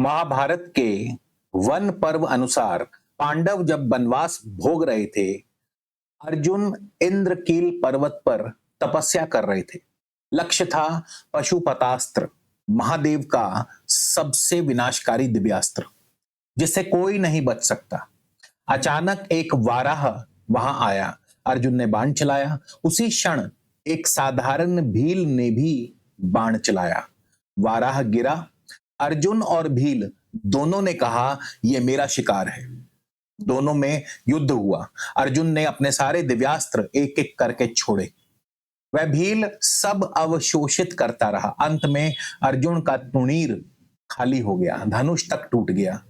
महाभारत के वन पर्व अनुसार पांडव जब वनवास भोग रहे थे, अर्जुन इंद्रकील पर्वत पर तपस्या कर रहे थे। लक्ष्य था पशुपतास्त्र, महादेव का सबसे विनाशकारी दिव्यास्त्र, जिससे कोई नहीं बच सकता। अचानक एक वाराह वहां आया। अर्जुन ने बाण चलाया। उसी क्षण एक साधारण भील ने भी बाण चलाया। वाराह गिरा। अर्जुन और भील दोनों ने कहा, यह मेरा शिकार है। दोनों में युद्ध हुआ। अर्जुन ने अपने सारे दिव्यास्त्र एक एक करके छोड़े। वह भील सब अवशोषित करता रहा। अंत में अर्जुन का तुणीर खाली हो गया, धनुष तक टूट गया।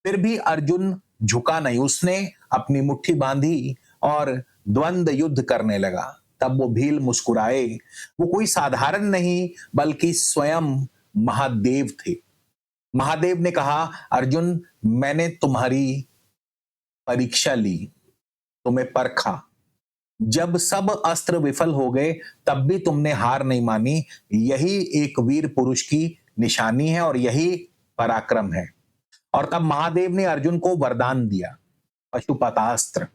फिर भी अर्जुन झुका नहीं। उसने अपनी मुट्ठी बांधी और द्वंद्व युद्ध करने लगा। तब वो भील मुस्कुराए। वो कोई साधारण नहीं बल्कि स्वयं महादेव थे। महादेव ने कहा, अर्जुन, मैंने तुम्हारी परीक्षा ली, तुम्हें परखा। जब सब अस्त्र विफल हो गए तब भी तुमने हार नहीं मानी। यही एक वीर पुरुष की निशानी है और यही पराक्रम है। और तब महादेव ने अर्जुन को वरदान दिया, पशुपतास्त्र।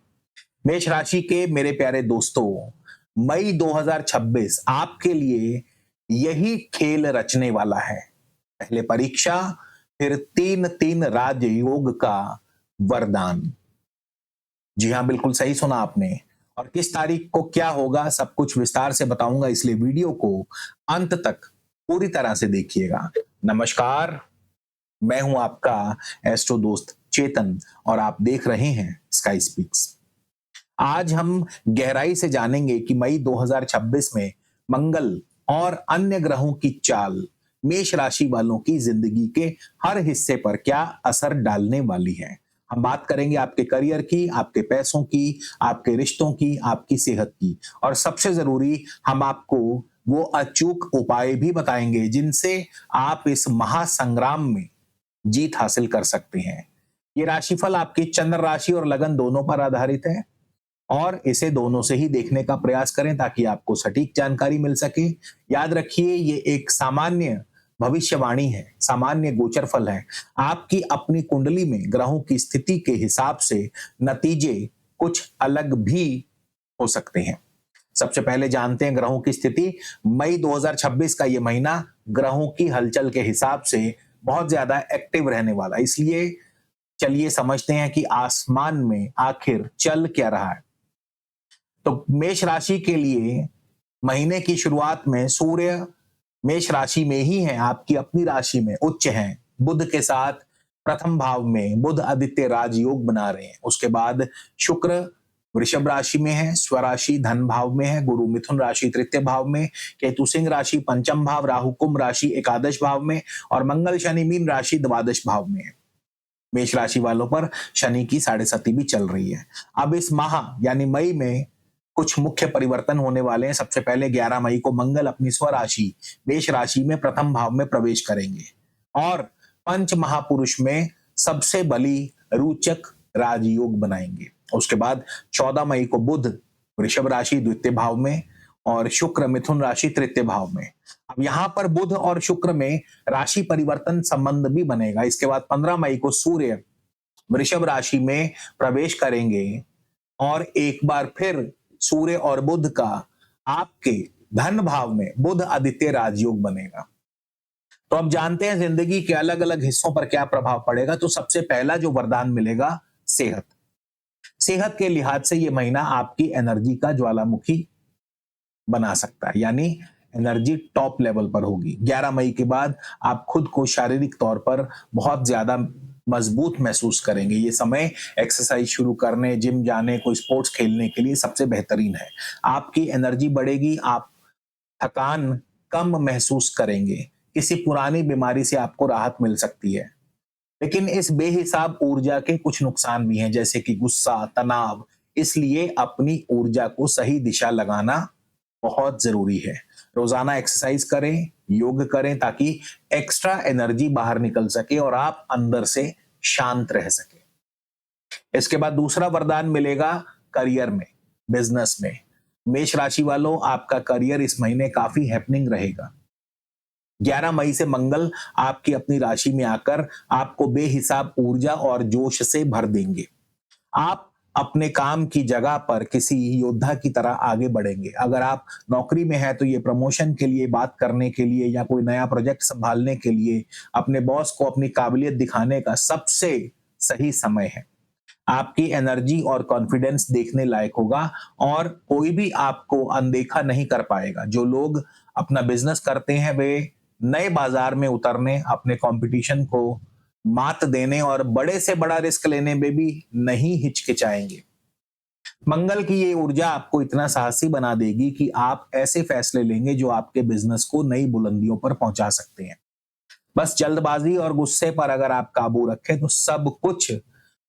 मेष राशि के मेरे प्यारे दोस्तों, मई 2026 आपके लिए यही खेल रचने वाला है। पहले परीक्षा, फिर तीन तीन राजयोग का वरदान। जी हां, बिल्कुल सही सुना आपने। और किस तारीख को क्या होगा सब कुछ विस्तार से बताऊंगा, इसलिए वीडियो को अंत तक पूरी तरह से देखिएगा। नमस्कार, मैं हूं आपका एस्ट्रो दोस्त चेतन और आप देख रहे हैं स्काई स्पीक्स। आज हम गहराई से जानेंगे कि मई 2026 में मंगल और अन्य ग्रहों की चाल मेष राशि वालों की जिंदगी के हर हिस्से पर क्या असर डालने वाली है। हम बात करेंगे आपके करियर की, आपके पैसों की, आपके रिश्तों की, आपकी सेहत की, और सबसे जरूरी हम आपको वो अचूक उपाय भी बताएंगे जिनसे आप इस महासंग्राम में जीत हासिल कर सकते हैं। ये राशिफल आपकी चंद्र राशि और लगन दोनों पर आधारित है और इसे दोनों से ही देखने का प्रयास करें ताकि आपको सटीक जानकारी मिल सके। याद रखिए, ये एक सामान्य भविष्यवाणी है, सामान्य गोचर फल है। आपकी अपनी कुंडली में ग्रहों की स्थिति के हिसाब से नतीजे कुछ अलग भी हो सकते हैं। सबसे पहले जानते हैं ग्रहों की स्थिति। मई 2026 का ये महीना ग्रहों की हलचल के हिसाब से बहुत ज्यादा एक्टिव रहने वाला है। इसलिए चलिए समझते हैं कि आसमान में आखिर चल क्या रहा है। तो मेष राशि के लिए महीने की शुरुआत में सूर्य मेष राशि में ही है, आपकी अपनी राशि में उच्च हैं। बुध के साथ प्रथम भाव में बुध आदित्य राजयोग बना रहे हैं। उसके बाद शुक्र वृषभ राशि में है, स्वराशि धन भाव में है, गुरु मिथुन राशि तृतीय भाव में, केतु सिंह राशि पंचम भाव, राहु कुंभ राशि एकादश भाव में और मंगल शनि मीन राशि द्वादश भाव में है। मेष राशि वालों पर शनि की 7.5 भी चल रही है। अब इस माह यानी मई में कुछ मुख्य परिवर्तन होने वाले हैं। सबसे पहले 11 मई को मंगल अपनी स्वराशि मेष राशि में प्रथम भाव में प्रवेश करेंगे और पंच महापुरुष में सबसे बली रोचक राजयोग बनाएंगे। उसके बाद 14 मई को बुध वृषभ राशि द्वितीय भाव में और शुक्र मिथुन राशि तृतीय भाव में। अब यहां पर बुध और शुक्र में राशि परिवर्तन संबंध भी बनेगा। इसके बाद 15 मई को सूर्य वृषभ राशि में प्रवेश करेंगे और एक बार फिर सूर्य और बुध का आपके धन भाव में बुध आदित्य राजयोग बनेगा। तो अब जानते हैं जिंदगी के अलग अलग हिस्सों पर क्या प्रभाव पड़ेगा। तो सबसे पहला जो वरदान मिलेगा, सेहत। सेहत के लिहाज से यह महीना आपकी एनर्जी का ज्वालामुखी बना सकता है, यानी एनर्जी टॉप लेवल पर होगी। 11 मई के बाद आप खुद को शारीरिक तौर पर बहुत ज्यादा मजबूत महसूस करेंगे। ये समय एक्सरसाइज शुरू करने, जिम जाने, कोई स्पोर्ट्स खेलने के लिए सबसे बेहतरीन है। आपकी एनर्जी बढ़ेगी, आप थकान कम महसूस करेंगे। किसी पुरानी बीमारी से आपको राहत मिल सकती है। लेकिन इस बेहिसाब ऊर्जा के कुछ नुकसान भी हैं, जैसे कि गुस्सा, तनाव। इसलिए अपनी ऊर्जा को सही दिशा लगाना बहुत जरूरी है। रोजाना एक्सरसाइज करें, योग करें ताकि एक्स्ट्रा एनर्जी बाहर निकल सके और आप अंदर से शांत रह सके। इसके बाद दूसरा वरदान मिलेगा करियर में, बिजनेस में। मेष राशि वालों, आपका करियर इस महीने काफी हैपनिंग रहेगा। 11 मई से मंगल आपकी अपनी राशि में आकर आपको बेहिसाब ऊर्जा और जोश से भर देंगे। आप अपने काम की जगह पर किसी योद्धा की तरह आगे बढ़ेंगे। अगर आप नौकरी में हैं तो ये प्रमोशन के लिए, बात करने के लिए या कोई नया प्रोजेक्ट संभालने के लिए अपने बॉस को अपनी काबिलियत दिखाने का सबसे सही समय है। आपकी एनर्जी और कॉन्फिडेंस देखने लायक होगा और कोई भी आपको अनदेखा नहीं कर पाएगा। जो लोग अपना बिजनेस करते हैं वे नए बाजार में उतरने, अपने कंपटीशन को मात देने और बड़े से बड़ा रिस्क लेने में भी नहीं हिचकिचाएंगे। मंगल की ये ऊर्जा आपको इतना साहसी बना देगी कि आप ऐसे फैसले लेंगे जो आपके बिजनेस को नई बुलंदियों पर पहुंचा सकते हैं। बस जल्दबाजी और गुस्से पर अगर आप काबू रखें तो सब कुछ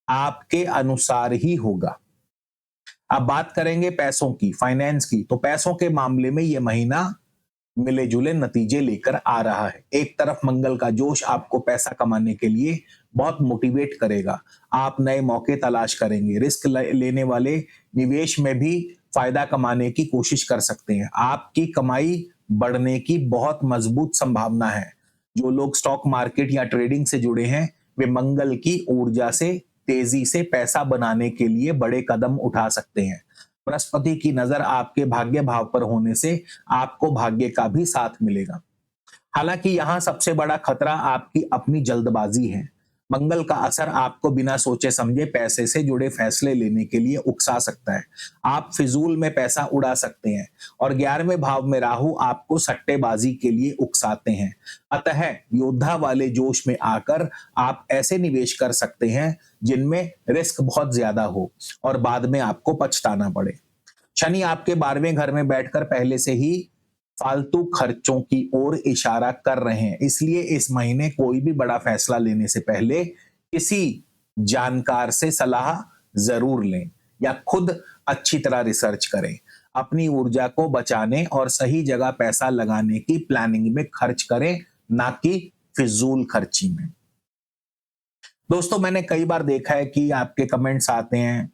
आपके अनुसार ही होगा। अब बात करेंगे पैसों की, फाइनेंस की। तो पैसों के मामले में ये महीना मिले जुले नतीजे लेकर आ रहा है। एक तरफ मंगल का जोश आपको पैसा कमाने के लिए बहुत मोटिवेट करेगा। आप नए मौके तलाश करेंगे, रिस्क लेने वाले निवेश में भी फायदा कमाने की कोशिश कर सकते हैं। आपकी कमाई बढ़ने की बहुत मजबूत संभावना है। जो लोग स्टॉक मार्केट या ट्रेडिंग से जुड़े हैं वे मंगल की ऊर्जा से तेजी से पैसा बनाने के लिए बड़े कदम उठा सकते हैं। बृहस्पति की नजर आपके भाग्य भाव पर होने से आपको भाग्य का भी साथ मिलेगा। हालांकि यहाँ सबसे बड़ा खतरा आपकी अपनी जल्दबाजी है। मंगल का असर आपको बिना सोचे समझे पैसे से जुड़े फैसले लेने के लिए उकसा सकता है। आप फिजूल में पैसा उड़ा सकते हैं और 11वें भाव में राहु आपको सट्टेबाजी के लिए उकसाते हैं। अतः योद्धा वाले जोश में आकर आप ऐसे निवेश कर सकते हैं जिनमें रिस्क बहुत ज्यादा हो और बाद में आपको पछताना पड़े। शनि आपके 12वें घर में बैठकर पहले से ही फालतू खर्चों की ओर इशारा कर रहे हैं। इसलिए इस महीने कोई भी बड़ा फैसला लेने से पहले किसी जानकार से सलाह जरूर लें या खुद अच्छी तरह रिसर्च करें। अपनी ऊर्जा को बचाने और सही जगह पैसा लगाने की प्लानिंग में खर्च करें, ना कि फिजूल खर्ची में। दोस्तों, मैंने कई बार देखा है कि आपके कमेंट्स आते हैं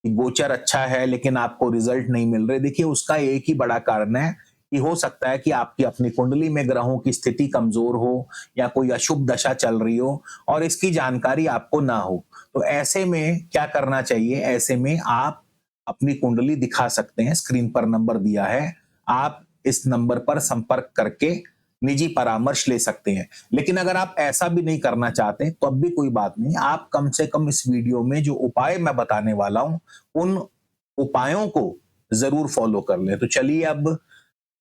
कि गोचर अच्छा है लेकिन आपको रिजल्ट नहीं मिल रहे। देखिए, उसका एक ही बड़ा कारण है कि हो सकता है कि आपकी अपनी कुंडली में ग्रहों की स्थिति कमजोर हो या कोई अशुभ दशा चल रही हो और इसकी जानकारी आपको ना हो। तो ऐसे में क्या करना चाहिए? ऐसे में आप अपनी कुंडली दिखा सकते हैं। स्क्रीन पर नंबर दिया है, आप इस नंबर पर संपर्क करके निजी परामर्श ले सकते हैं। लेकिन अगर आप ऐसा भी नहीं करना चाहते तो अब भी कोई बात नहीं। आप कम से कम इस वीडियो में जो उपाय मैं बताने वाला हूं उन उपायों को जरूर फॉलो कर लें। तो चलिए अब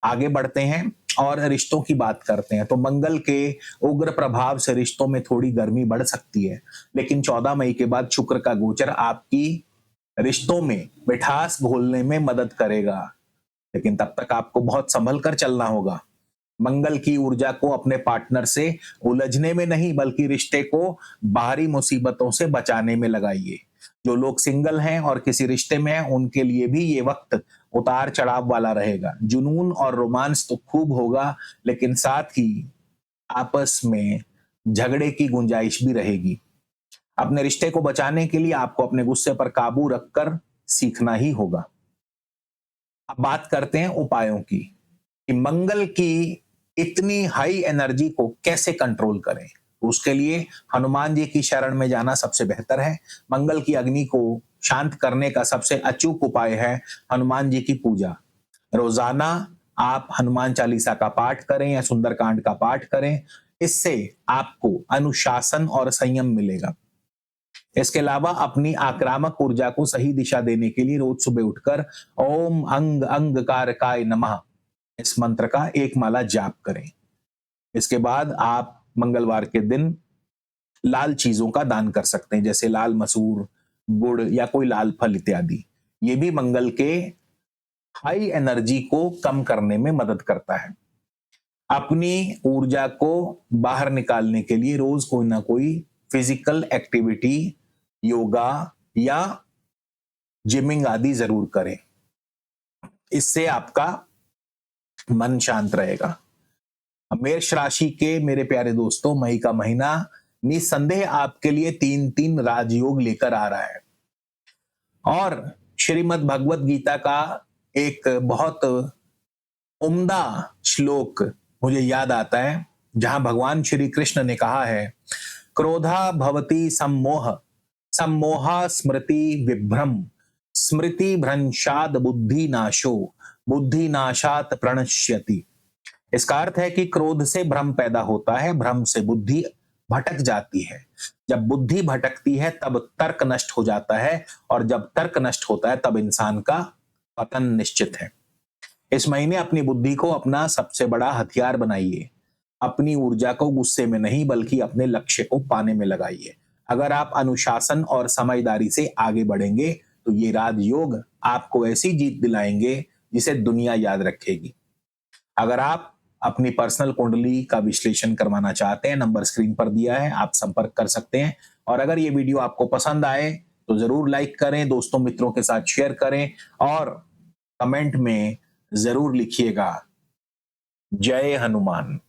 आगे बढ़ते हैं और रिश्तों की बात करते हैं। तो मंगल के उग्र प्रभाव से रिश्तों में थोड़ी गर्मी बढ़ सकती है, लेकिन 14 मई के बाद शुक्र का गोचर आपकी रिश्तों में मिठास घोलने में मदद करेगा। लेकिन तब तक आपको बहुत संभल कर चलना होगा। मंगल की ऊर्जा को अपने पार्टनर से उलझने में नहीं बल्कि रिश्ते को बाहरी मुसीबतों से बचाने में लगाइए। जो लोग सिंगल हैं और किसी रिश्ते में हैं उनके लिए भी ये वक्त उतार चढ़ाव वाला रहेगा। जुनून और रोमांस तो खूब होगा, लेकिन साथ ही आपस में झगड़े की गुंजाइश भी रहेगी। अपने रिश्ते को बचाने के लिए आपको अपने गुस्से पर काबू रखकर सीखना ही होगा। अब बात करते हैं उपायों की कि मंगल की इतनी हाई एनर्जी को कैसे कंट्रोल करें। उसके लिए हनुमान जी की शरण में जाना सबसे बेहतर है। मंगल की अग्नि को शांत करने का सबसे अचूक उपाय है हनुमान जी की पूजा। रोजाना आप हनुमान चालीसा का पाठ करें या सुंदरकांड का पाठ करें। इससे आपको अनुशासन और संयम मिलेगा। इसके अलावा अपनी आक्रामक ऊर्जा को सही दिशा देने के लिए रोज सुबह उठकर ओम अंग अंगकारकाय नमः इस मंत्र का एक माला जाप करें। इसके बाद आप मंगलवार के दिन लाल चीजों का दान कर सकते हैं, जैसे लाल मसूर, गुड़ या कोई लाल फल इत्यादि। ये भी मंगल के हाई एनर्जी को कम करने में मदद करता है। अपनी ऊर्जा को बाहर निकालने के लिए रोज कोई ना कोई फिजिकल एक्टिविटी, योगा या जिमिंग आदि जरूर करें। इससे आपका मन शांत रहेगा। मेष राशि के मेरे प्यारे दोस्तों, मई का महीना निसंदेह आपके लिए 3 राजयोग लेकर आ रहा है। और श्रीमद् भगवत गीता का एक बहुत उम्दा श्लोक मुझे याद आता है जहां भगवान श्री कृष्ण ने कहा है, क्रोधा भवति सम्मोह, सम्मोहा स्मृति विभ्रम, स्मृति भ्रंशाद बुद्धि नाशो, बुद्धि नाशात प्रणश्यति। इसका अर्थ है कि क्रोध से भ्रम पैदा होता है, भ्रम से बुद्धि भटक जाती है। जब बुद्धि भटकती है तब तर्क नष्ट हो जाता है, और जब तर्क नष्ट होता है तब इंसान का पतन निश्चित है। इस महीने अपनी बुद्धि को अपना सबसे बड़ा हथियार बनाइए। अपनी ऊर्जा को गुस्से में नहीं बल्कि अपने लक्ष्य को पाने में लगाइए। अगर आप अनुशासन और समझदारी से आगे बढ़ेंगे तो ये राजयोग आपको ऐसी जीत दिलाएंगे जिसे दुनिया याद रखेगी। अगर आप अपनी पर्सनल कुंडली का विश्लेषण करवाना चाहते हैं, नंबर स्क्रीन पर दिया है, आप संपर्क कर सकते हैं। और अगर ये वीडियो आपको पसंद आए तो जरूर लाइक करें, दोस्तों मित्रों के साथ शेयर करें और कमेंट में जरूर लिखिएगा, जय हनुमान।